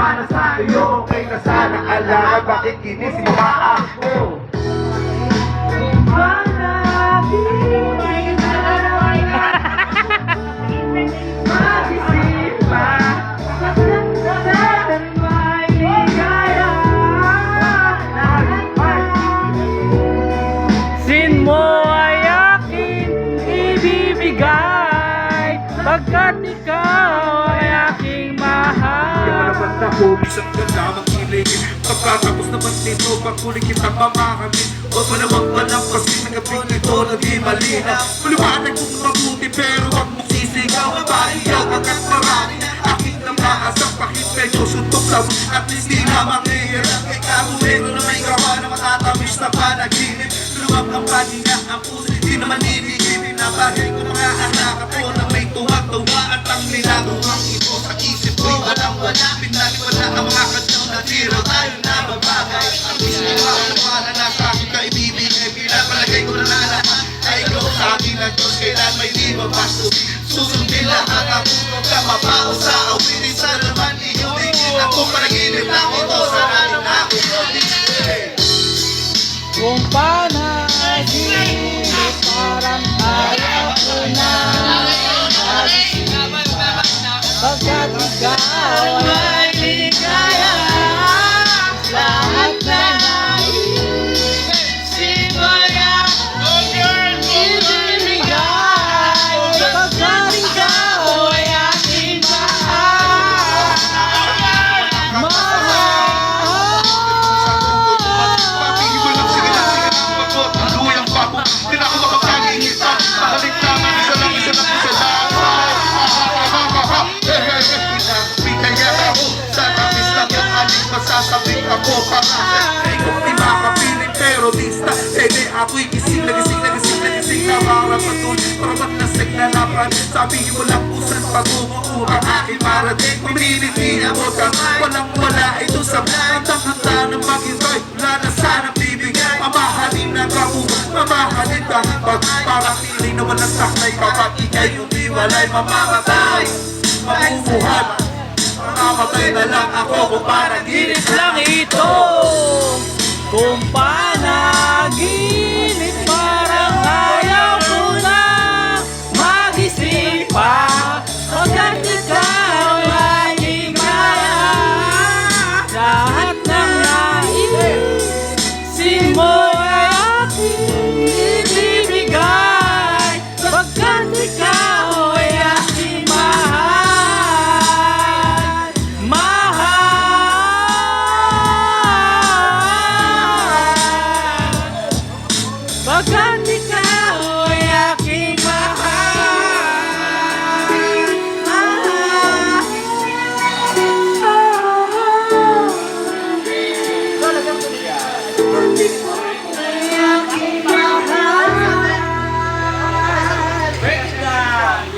Para sa iyo, okay na sana alaga. Bakit kinis mo ako? Sin mo ay aking ibibigay, pagkat ikaw ay aking mahal. Kaya naman ako, isang ka lamang kiligin. Pagkatapos naman nito, pagkuling kitang mamahalin. Huwag mo naman palampasin ang gabing ito, naging malinaw. Maliwanag kong mabuti, pero huwag mong sisigaw. Mabaiyaw agad marami na aking namaasang pakit. Medyo suntok sa at least di na manghihirap. Ikaw, meron na may gawa na matatamis na panaginip. Luwag ang paninga, ang puso, di naman ibigin. Pinabagay ko mga anak ako na may tuwag-tuwa. At ang nilaguang ito sa isip ko'y walang-wala. Pinaliwala ang mga kadyaw na tira. Tayo na babagay. Ang mismo wala na sa aking kaibibigay. Pinapalagay ko na lahat ay ikaw sa akin ang Diyos. Kailan may di mabasto. Susundin lahat ang puso ka mapao sa awitin. Sa naman ihumigin ako. Panaginip lang ito sa akin ako. Kung panaginip, parang ayaw ko na magising, pagkat ikaw ay ligaya. Lahat na naisip mo'y aking ibibigay, pagkat ikaw ay aking mahal. Masasabing ako para ikaw di makapiling pero lista. Ede ako'y gising na gising na gising na gising na para patuloy. Para matlasig na laban. Sabihin mo lang pusan pag-umuura aking marating. Pinilit niya mo kang walang wala ito sa handa ng maghintay. Wala na sana bibigay. Mamahalin na kabuhan, mamahalin ka pag parang piling na walang saklay. Kapag ikay umiwalay, mamamatay, mabubuhan. Mamamatay na lang ako kung panaginip Lang ito, kung panaginip, parang ayaw ko na magising pa, pagkat ikaw ay ligaya. Lahat ng naisip mo ay aking ibibigay, pagkat ikaw ay aking mahal. Pagkat ikaw ay aking mahal.